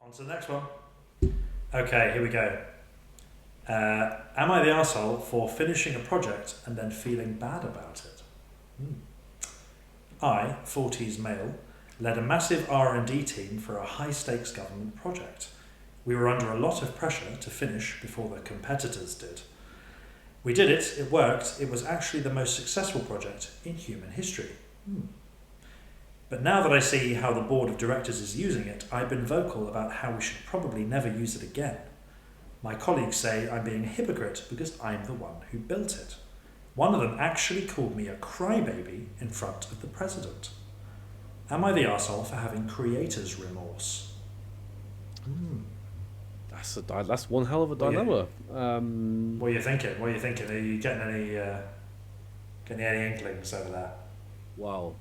On to the next one. Okay, here we go. Am I the arsehole for finishing a project and then feeling bad about it? I, 40s male, led a massive R&D team for a high-stakes government project. We were under a lot of pressure to finish before the competitors did. We did it, it worked, it was actually the most successful project in human history. But now that I see how the board of directors is using it, I've been vocal about how we should probably never use it again. My colleagues say I'm being a hypocrite because I'm the one who built it. One of them actually called me a crybaby in front of the president. Am I the arsehole for having creator's remorse? That's one hell of a dilemma. What are you thinking? What are you thinking? Are you getting any inklings over there? Well,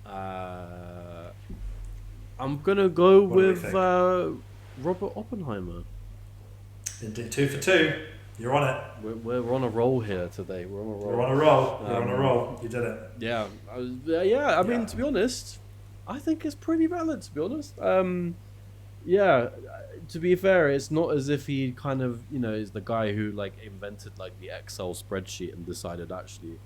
I'm gonna go with Robert Oppenheimer. Indeed, 2 for 2. You're on it. We're on a roll here today. We're on a roll. You're on a roll. You're on a roll. You did it. Yeah. I mean, to be honest, I think it's pretty valid. To be honest, To be fair, it's not as if he kind of is the guy who like invented like the Excel spreadsheet and decided actually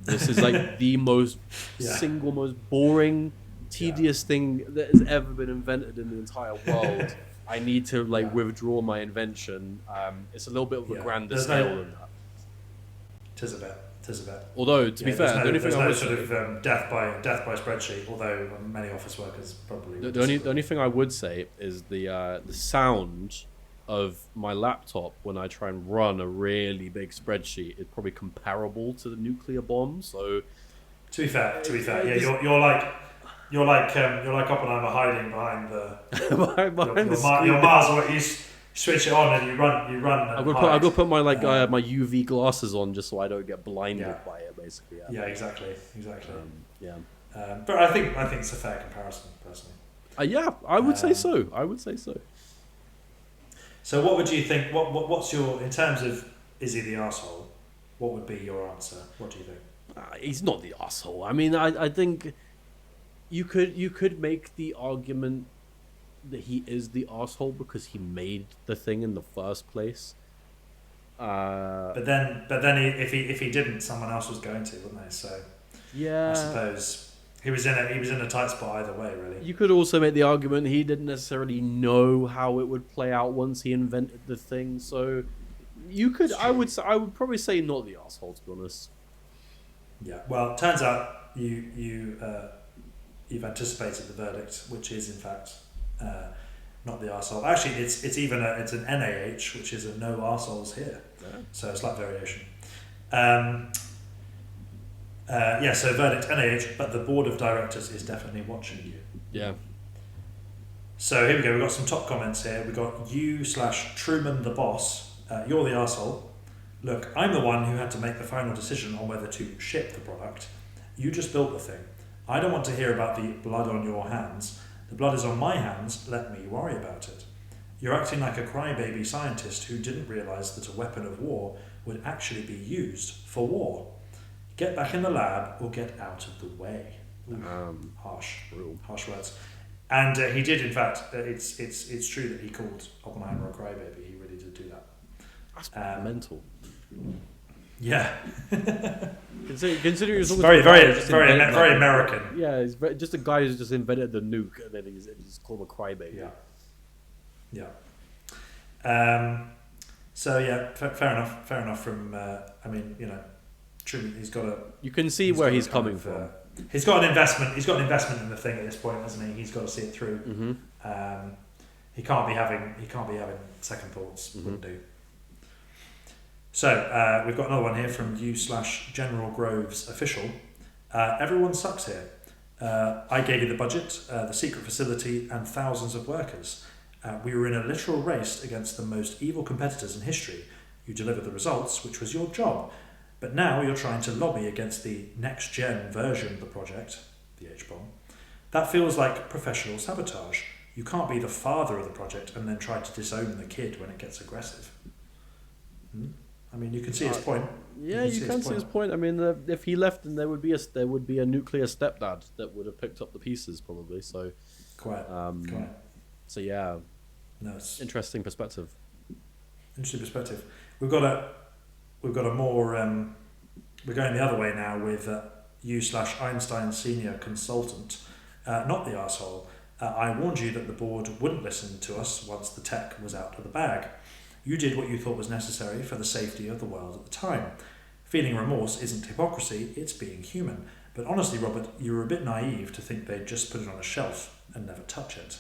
this is like the most single most boring, tedious thing that has ever been invented in the entire world. I need to withdraw my invention. It's a little bit of a grander scale than that. Tis a bit. Although, to be fair, the only thing I would say, death by spreadsheet. Although many office workers probably. The only thing I would say is the sound of my laptop when I try and run a really big spreadsheet is probably comparable to the nuclear bomb. So, to be fair, yeah, you're like Oppenheimer hiding behind the your Mars. What you switch it on and you run. I'm gonna put my my UV glasses on just so I don't get blinded by it. Basically. Yeah, exactly. But I think it's a fair comparison, personally. I would say so. So, what would you think? What's your, in terms of is he the arsehole? What would be your answer? What do you think? He's not the arsehole. I mean, I think you could make the argument that he is the arsehole because he made the thing in the first place. But then, if he didn't, someone else was going to, wouldn't they? So I suppose he was in a tight spot either way, really. You could also make the argument he didn't necessarily know how it would play out once he invented the thing. So you could, I would probably say not the arsehole, to be honest. Yeah. Well, it turns out you've anticipated the verdict, which is in fact. Not the arsehole. Actually, it's an NaH, which is a no arseholes here. Yeah. So it's like variation. So verdict NaH, but the board of directors is definitely watching you. Yeah. So here we go. We've got some top comments here. We've got you/Truman the boss. You're the arsehole. Look, I'm the one who had to make the final decision on whether to ship the product. You just built the thing. I don't want to hear about the blood on your hands. The blood is on my hands, let me worry about it. You're acting like a crybaby scientist who didn't realise that a weapon of war would actually be used for war. Get back in the lab or get out of the way. Harsh words. And he did, in fact, it's true that he called Oppenheimer a crybaby. He really did do that. That's mental. Yeah. Considering it's very American. Yeah, he's just a guy who's just invented the nuke and then he's called a crybaby. Yeah. So yeah, fair enough. From truly, he's got a. You can see where he's coming from. He's got an investment. He's got an investment in the thing at this point, hasn't he? He's got to see it through. Mm-hmm. He can't be having second thoughts. Mm-hmm. Wouldn't do. So, we've got another one here from you/General Groves official. Everyone sucks here. I gave you the budget, the secret facility, and thousands of workers. We were in a literal race against the most evil competitors in history. You delivered the results, which was your job. But now you're trying to lobby against the next-gen version of the project, the H-bomb. That feels like professional sabotage. You can't be the father of the project and then try to disown the kid when it gets aggressive. I mean, you can see his point. Yeah, you can see his point. I mean, if he left, then there would be a nuclear stepdad that would have picked up the pieces, probably. So, quite. So yeah, No, it's interesting perspective. interesting perspective. We've got a more. We're going the other way now with you/Einstein senior consultant, not the arsehole. I warned you that the board wouldn't listen to us once the tech was out of the bag. You did what you thought was necessary for the safety of the world at the time. Feeling remorse isn't hypocrisy, it's being human. But honestly, Robert, you were a bit naive to think they'd just put it on a shelf and never touch it.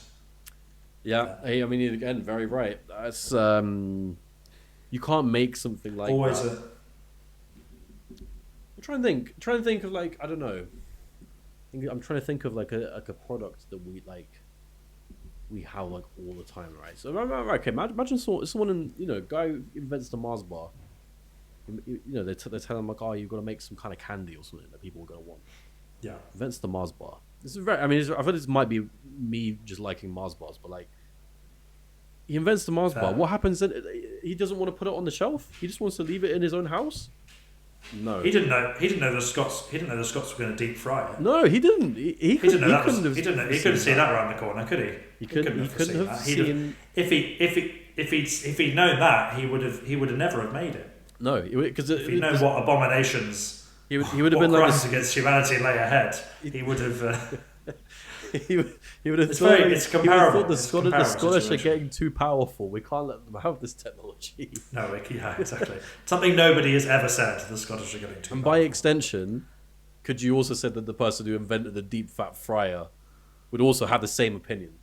Yeah, hey, I mean, again, very right. That's you can't make something like Always that. I'm trying to think. Trying to think of like I don't know. I'm trying to think of like a product that we have like all the time, right? So okay, imagine someone guy who invents the Mars bar. They tell him like, oh, you've got to make some kind of candy or something that people are gonna want. Yeah. Invents the Mars bar. This is very. I mean, I thought this might be me just liking Mars bars, but like, he invents the Mars bar. What happens then? He doesn't want to put it on the shelf. He just wants to leave it in his own house. No, He didn't know the Scots. He didn't know the Scots were going to deep fry it. no, he didn't. He He didn't know that. couldn't He couldn't see that around the corner, could he? He couldn't have that. seen. If he'd known that, he would have never have made it. No, because If he'd known what abominations, he would have what been like crimes against humanity lay ahead, he would have. he would have It's thought, very- it's he would have comparable. thought the It's a Scottish comparable are situation. getting too powerful. We can't let them have this technology. No, yeah, exactly. Something nobody has ever said. The Scottish are getting too. And by powerful. extension, could you also say that the person who invented the deep fat fryer would also have the same opinion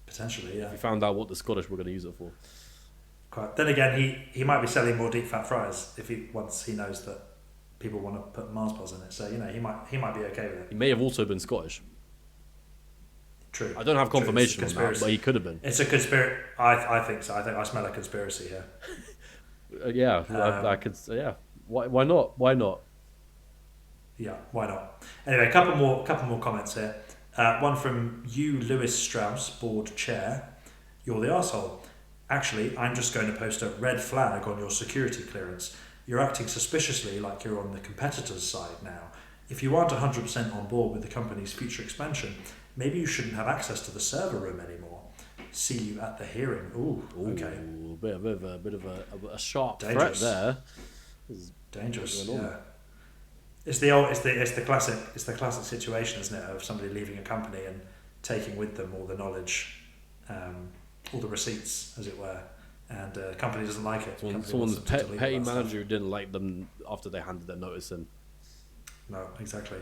Potentially, yeah. if he found out what the Scottish were going to use it for? Quite. Then again, he might be selling more deep fat fries once he knows that people want to put Mars bars in it. So he might be okay with it. He may have also been Scottish. True. I don't have True. confirmation It's a on that, conspiracy. but he could have been. It's a conspiracy. I think so. I think I smell a conspiracy here. Yeah, I could. Yeah, why not? Why not? Yeah, why not? Anyway, a couple more comments here. One from you, Lewis Strauss, board chair. You're the arsehole. Actually, I'm just going to post a red flag on your security clearance. You're acting suspiciously like you're on the competitor's side now. If you aren't 100% on board with the company's future expansion, maybe you shouldn't have access to the server room anymore. See you at the hearing. Ooh, okay. Ooh, bit of a sharp Dangerous. threat there. Dangerous. Going on. Yeah. It's the classic situation, isn't it, of somebody leaving a company and taking with them all the knowledge, all the receipts, as it were, and the company doesn't like it. Someone's petty manager who didn't like them after they handed their notice in. No, exactly.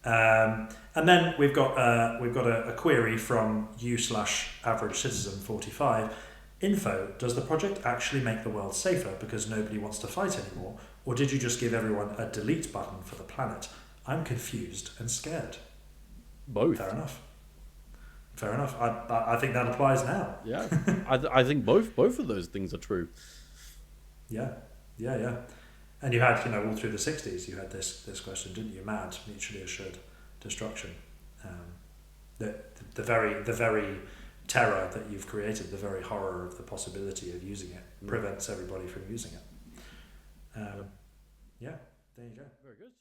And then we've got a query from you/average citizen 45. Info: does the project actually make the world safer because nobody wants to fight anymore, or did you just give everyone a delete button for the planet? I'm confused and scared. Both. Fair enough. I think that applies now. Yeah, I think both of those things are true. Yeah. And you had, all through the 60s, you had this question, didn't you? MAD, mutually assured destruction. The very terror that you've created, the very horror of the possibility of using it, prevents everybody from using it. Yeah, there you go. Very good.